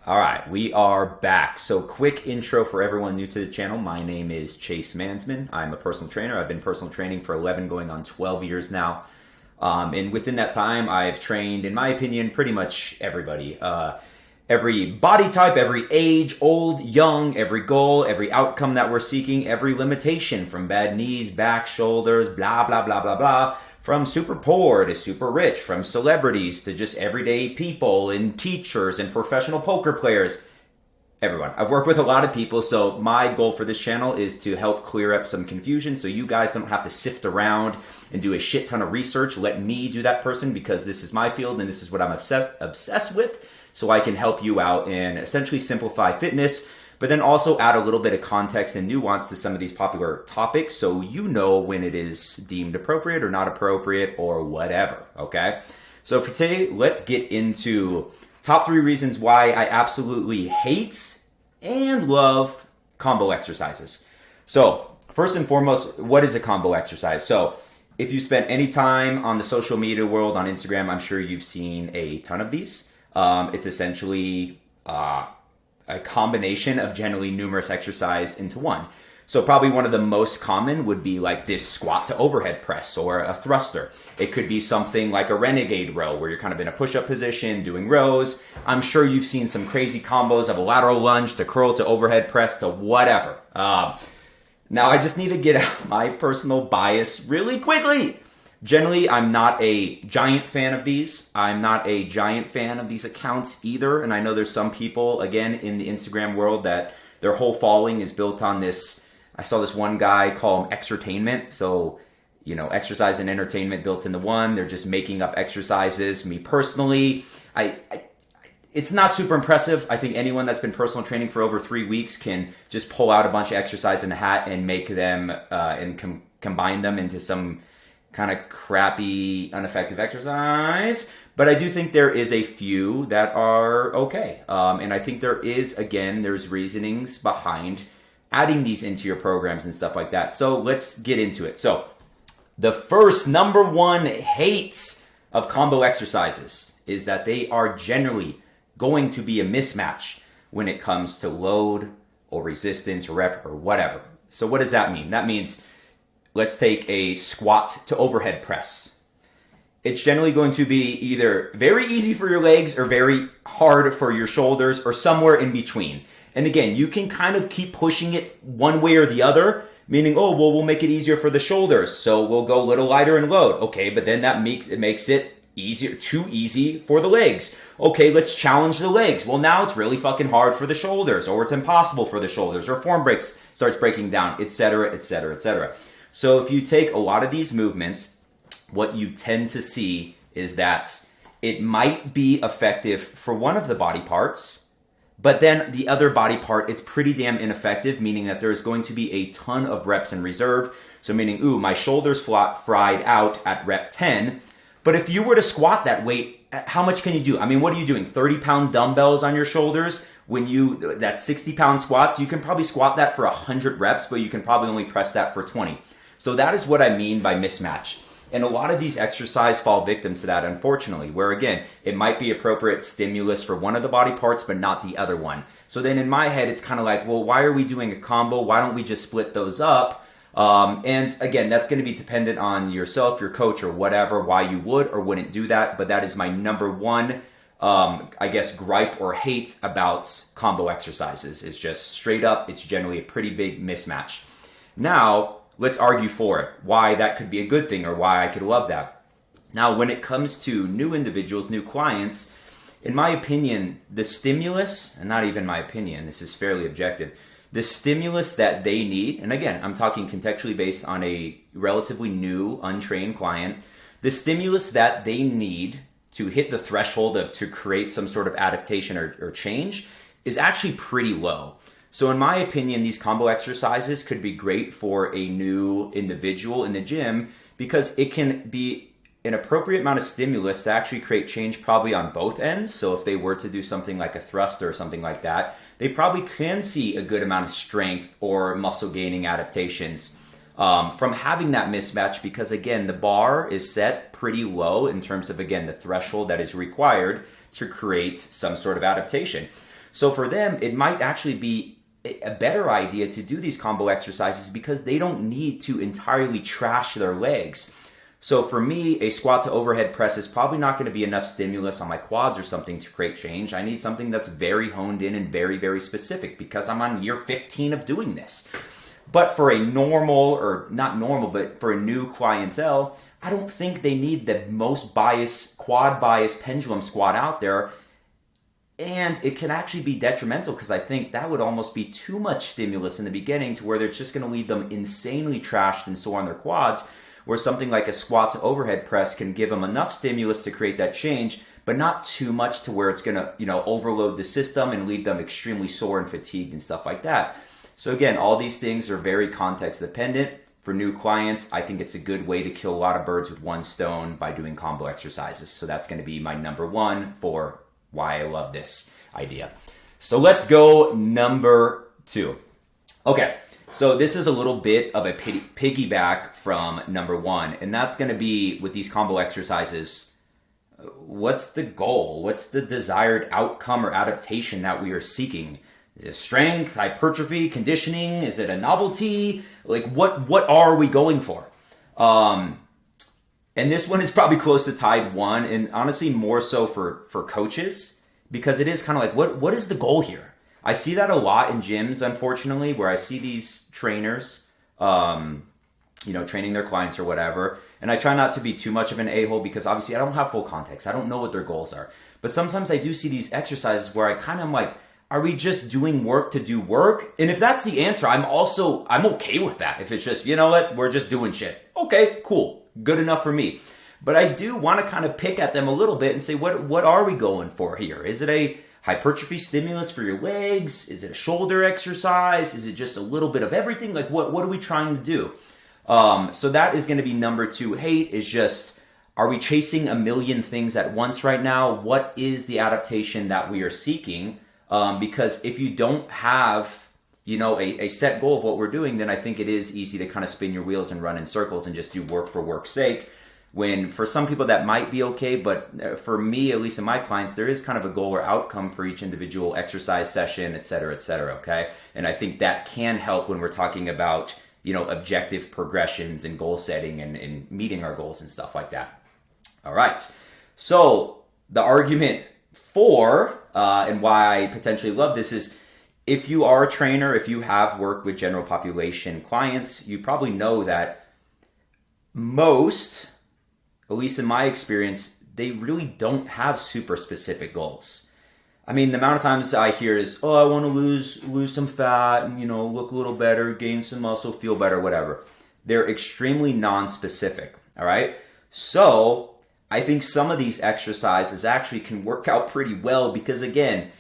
All right, we are back. So, quick intro for everyone new to the channel. My name is Chase Mansman. I'm a personal trainer. I've been personal training for 11, going on 12 years now. And within that time, I've trained, in my opinion, pretty much everybody. Every body type, every age, old, young, every goal, every outcome that we're seeking, every limitation from bad knees, back, shoulders, blah, blah, blah, blah, blah. From super poor to super rich, from celebrities to just everyday people and teachers and professional poker players. Everyone. I've worked with a lot of people, so my goal for this channel is to help clear up some confusion so you guys don't have to sift around and do a shit ton of research. Let me do that person because this is my field and this is what I'm obsessed with, so I can help you out and essentially simplify fitness, but then also add a little bit of context and nuance to some of these popular topics so you know when it is deemed appropriate or not appropriate or whatever, okay? So for today, let's get into top 3 reasons why I absolutely hate and love combo exercises. So first and foremost, what is a combo exercise? So if you spent any time on the social media world, on Instagram, I'm sure you've seen a ton of these. It's essentially a combination of generally numerous exercise into one. So probably one of the most common would be like this squat to overhead press or a thruster. It could be something like a renegade row where you're kind of in a push-up position doing rows. I'm sure you've seen some crazy combos of a lateral lunge to curl to overhead press to whatever. Now I just need to get out my personal bias really quickly. Generally, I'm not a giant fan of these. I'm not a giant fan of these accounts either. And I know there's some people, again, in the Instagram world that their whole following is built on this. I saw this one guy call them exertainment. So, you know, exercise and entertainment built into one. They're just making up exercises. Me personally, it's not super impressive. I think anyone that's been personal training for over 3 weeks can just pull out a bunch of exercise in a hat and make them and combine them into some kind of crappy, ineffective exercise. But I do think there is a few that are okay. And I think there's reasonings behind adding these into your programs and stuff like that. So let's get into it. So the first number one hate of combo exercises is that they are generally going to be a mismatch when it comes to load or resistance, rep, or whatever. So what does that mean? That means let's take a squat to overhead press. It's generally going to be either very easy for your legs or very hard for your shoulders or somewhere in between. And again, you can kind of keep pushing it one way or the other, meaning, oh, well, we'll make it easier for the shoulders, so we'll go a little lighter in load. Okay, but then that makes it easier, too easy for the legs. Okay, let's challenge the legs. Well, now it's really fucking hard for the shoulders, or it's impossible for the shoulders, or form starts breaking down, etc., etc., etc. So if you take a lot of these movements, what you tend to see is that it might be effective for one of the body parts, but then the other body part, it's pretty damn ineffective, meaning that there's going to be a ton of reps in reserve. So meaning, my shoulders fried out at rep 10. But if you were to squat that weight, how much can you do? I mean, what are you doing? 30-pound dumbbells on your shoulders? That's 60-pound squats, you can probably squat that for 100 reps, but you can probably only press that for 20. So that is what I mean by mismatch. And a lot of these exercises fall victim to that, unfortunately, where again, it might be appropriate stimulus for one of the body parts, but not the other one. So then in my head, it's kind of like, well, why are we doing a combo? Why don't we just split those up? And again, that's going to be dependent on yourself, your coach, or whatever, why you would or wouldn't do that. But that is my number one, gripe or hate about combo exercises. It's just straight up, it's generally a pretty big mismatch. Now, let's argue for it, why that could be a good thing or why I could love that. Now, when it comes to new individuals, new clients, in my opinion, the stimulus, and not even my opinion, this is fairly objective, the stimulus that they need, and again, I'm talking contextually based on a relatively new, untrained client, the stimulus that they need to hit the threshold to create some sort of adaptation or change is actually pretty low. So in my opinion, these combo exercises could be great for a new individual in the gym because it can be an appropriate amount of stimulus to actually create change probably on both ends. So if they were to do something like a thruster or something like that, they probably can see a good amount of strength or muscle gaining adaptations from having that mismatch because, again, the bar is set pretty low in terms of, again, the threshold that is required to create some sort of adaptation. So for them, it might actually be a better idea to do these combo exercises because they don't need to entirely trash their legs. So for me, a squat to overhead press is probably not going to be enough stimulus on my quads or something to create change. I need something that's very honed in and very, very specific because I'm on year 15 of doing this. But for a normal, or not normal, but for a new clientele, I don't think they need the most biased, quad biased pendulum squat out there. And it can actually be detrimental because I think that would almost be too much stimulus in the beginning to where they're just going to leave them insanely trashed and sore on their quads, where something like a squat to overhead press can give them enough stimulus to create that change, but not too much to where it's going to, overload the system and leave them extremely sore and fatigued and stuff like that. So again, all these things are very context dependent. For new clients, I think it's a good way to kill a lot of birds with one stone by doing combo exercises. So that's going to be my number one for why I love this idea. So let's go number 2. Okay, so this is a little bit of a piggyback from number 1, and that's going to be with these combo exercises. What's the goal? What's the desired outcome or adaptation that we are seeking? Is it strength, hypertrophy, conditioning? Is it a novelty? Like what are we going for? And this one is probably close to tied 1, and honestly more so for coaches, because it is kind of like, what is the goal here? I see that a lot in gyms, unfortunately, where I see these trainers, training their clients or whatever, and I try not to be too much of an a-hole because obviously I don't have full context. I don't know what their goals are. But sometimes I do see these exercises where I kind of am like, are we just doing work to do work? And if that's the answer, I'm okay with that. If it's just, we're just doing shit. Okay, cool. Good enough for me. But I do want to kind of pick at them a little bit and say, what are we going for here? Is it a hypertrophy stimulus for your legs? Is it a shoulder exercise? Is it just a little bit of everything? Like what are we trying to do? So that is going to be number 2. Hate is just, are we chasing a million things at once right now? What is the adaptation that we are seeking? Because if you don't have, a set goal of what we're doing, then I think it is easy to kind of spin your wheels and run in circles and just do work for work's sake. When for some people that might be okay, but for me, at least in my clients, there is kind of a goal or outcome for each individual exercise session, et cetera, okay? And I think that can help when we're talking about, objective progressions and goal setting and meeting our goals and stuff like that. All right. So the argument for, and why I potentially love this is, if you are a trainer, if you have worked with general population clients, you probably know that most, at least in my experience, they really don't have super specific goals. I mean, the amount of times I hear is, oh, I want to lose some fat and, look a little better, gain some muscle, feel better, whatever. They're extremely non-specific, all right? So I think some of these exercises actually can work out pretty well because, again,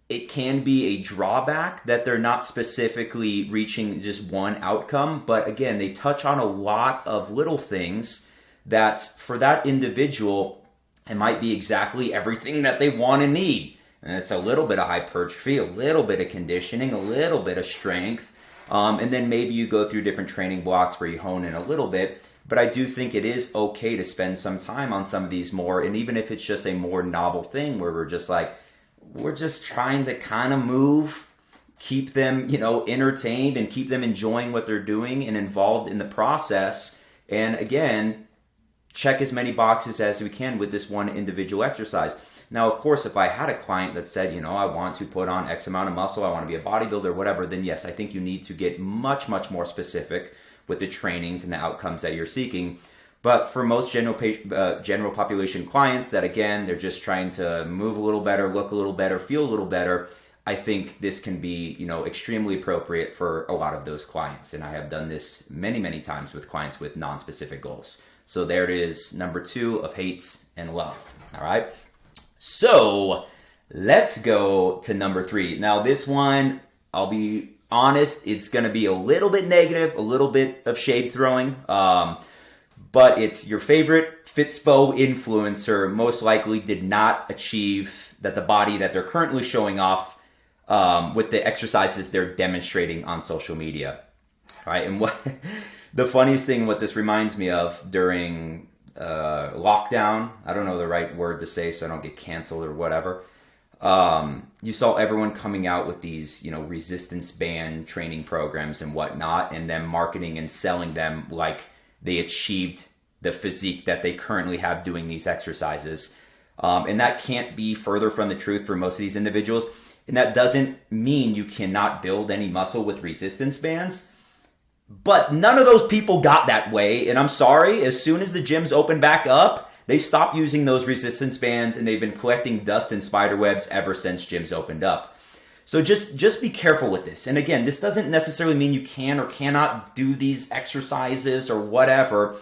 it can be a drawback that they're not specifically reaching just one outcome. But again, they touch on a lot of little things that for that individual, it might be exactly everything that they want and need. And it's a little bit of hypertrophy, a little bit of conditioning, a little bit of strength. And then maybe you go through different training blocks where you hone in a little bit. But I do think it is okay to spend some time on some of these more. And even if it's just a more novel thing where we're just trying to kind of move, keep them, entertained and keep them enjoying what they're doing and involved in the process. And again, check as many boxes as we can with this one individual exercise. Now, of course, if I had a client that said, I want to put on X amount of muscle, I want to be a bodybuilder, whatever, then yes, I think you need to get much, much more specific with the trainings and the outcomes that you're seeking. But for most general population clients that, again, they're just trying to move a little better, look a little better, feel a little better, I think this can be, extremely appropriate for a lot of those clients. And I have done this many, many times with clients with non-specific goals. So there it is, number 2 of hates and love. All right. So let's go to number 3. Now this one, I'll be honest, it's going to be a little bit negative, a little bit of shade throwing. But it's your favorite Fitspo influencer most likely did not achieve the body that they're currently showing off with the exercises they're demonstrating on social media. All right, and what the funniest thing, what this reminds me of during lockdown, I don't know the right word to say so I don't get canceled or whatever. You saw everyone coming out with these, resistance band training programs and whatnot, and them marketing and selling them like they achieved the physique that they currently have doing these exercises. And that can't be further from the truth for most of these individuals. And that doesn't mean you cannot build any muscle with resistance bands. But none of those people got that way. And I'm sorry, as soon as the gyms open back up, they stopped using those resistance bands, and they've been collecting dust and spider webs ever since gyms opened up. So just be careful with this. And again, this doesn't necessarily mean you can or cannot do these exercises or whatever.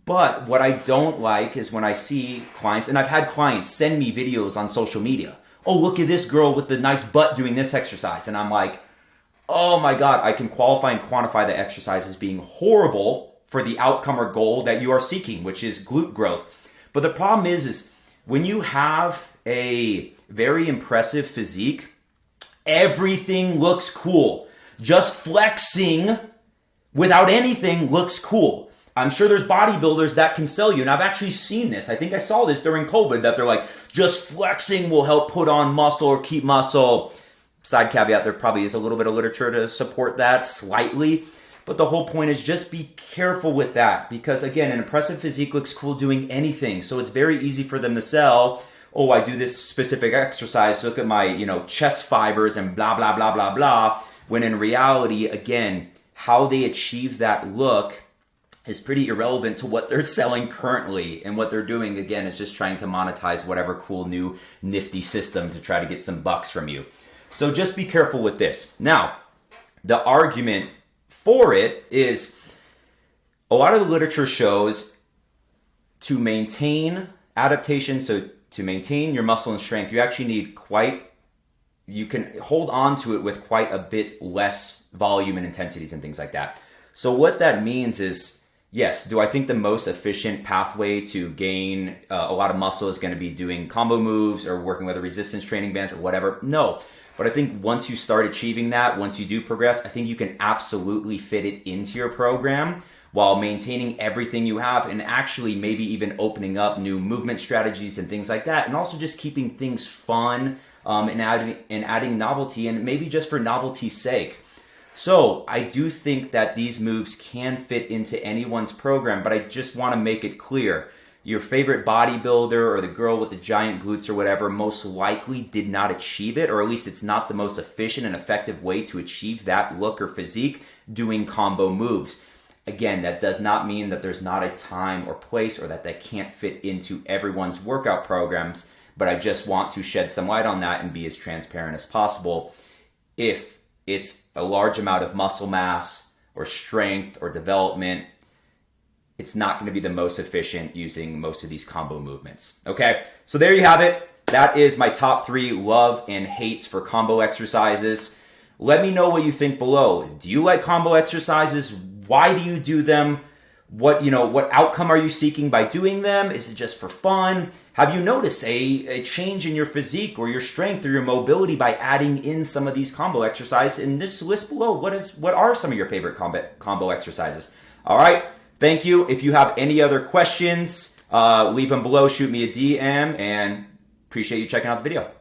But what I don't like is when I see clients, and I've had clients send me videos on social media. Oh, look at this girl with the nice butt doing this exercise. And I'm like, oh my God, I can qualify and quantify the exercise as being horrible for the outcome or goal that you are seeking, which is glute growth. But the problem is when you have a very impressive physique, everything looks cool. Just flexing without anything looks cool. I'm sure there's bodybuilders that can sell you, and I've actually seen this. I think I saw this during COVID, that they're like, just flexing will help put on muscle or keep muscle. Side caveat, there probably is a little bit of literature to support that slightly. But the whole point is just be careful with that, because again, an impressive physique looks cool doing anything. So it's very easy for them to sell, oh, I do this specific exercise, look at my, chest fibers and blah, blah, blah, blah, blah. When in reality, again, how they achieve that look is pretty irrelevant to what they're selling currently. And what they're doing, again, is just trying to monetize whatever cool new nifty system to try to get some bucks from you. So just be careful with this. Now, the argument for it is a lot of the literature shows to maintain adaptation, so to maintain your muscle and strength, you actually need you can hold on to it with quite a bit less volume and intensities and things like that. So what that means is, yes, do I think the most efficient pathway to gain a lot of muscle is going to be doing combo moves or working with a resistance training bands or whatever? No. But I think once you start achieving that, once you do progress, I think you can absolutely fit it into your program while maintaining everything you have, and actually maybe even opening up new movement strategies and things like that. And also just keeping things fun and adding novelty, and maybe just for novelty's sake. So I do think that these moves can fit into anyone's program, but I just want to make it clear. Your favorite bodybuilder or the girl with the giant glutes or whatever most likely did not achieve it, or at least it's not the most efficient and effective way to achieve that look or physique doing combo moves. Again, that does not mean that there's not a time or place or that they can't fit into everyone's workout programs, but I just want to shed some light on that and be as transparent as possible. If it's a large amount of muscle mass or strength or development, it's not going to be the most efficient using most of these combo movements. Okay, so there you have it. That is my top 3 love and hates for combo exercises. Let me know what you think below. Do you like combo exercises? Why do you do them? What outcome are you seeking by doing them? Is it just for fun? Have you noticed a change in your physique or your strength or your mobility by adding in some of these combo exercises? And just list below what are some of your favorite combo exercises. All right, thank you. If you have any other questions, leave them below, shoot me a DM, and appreciate you checking out the video.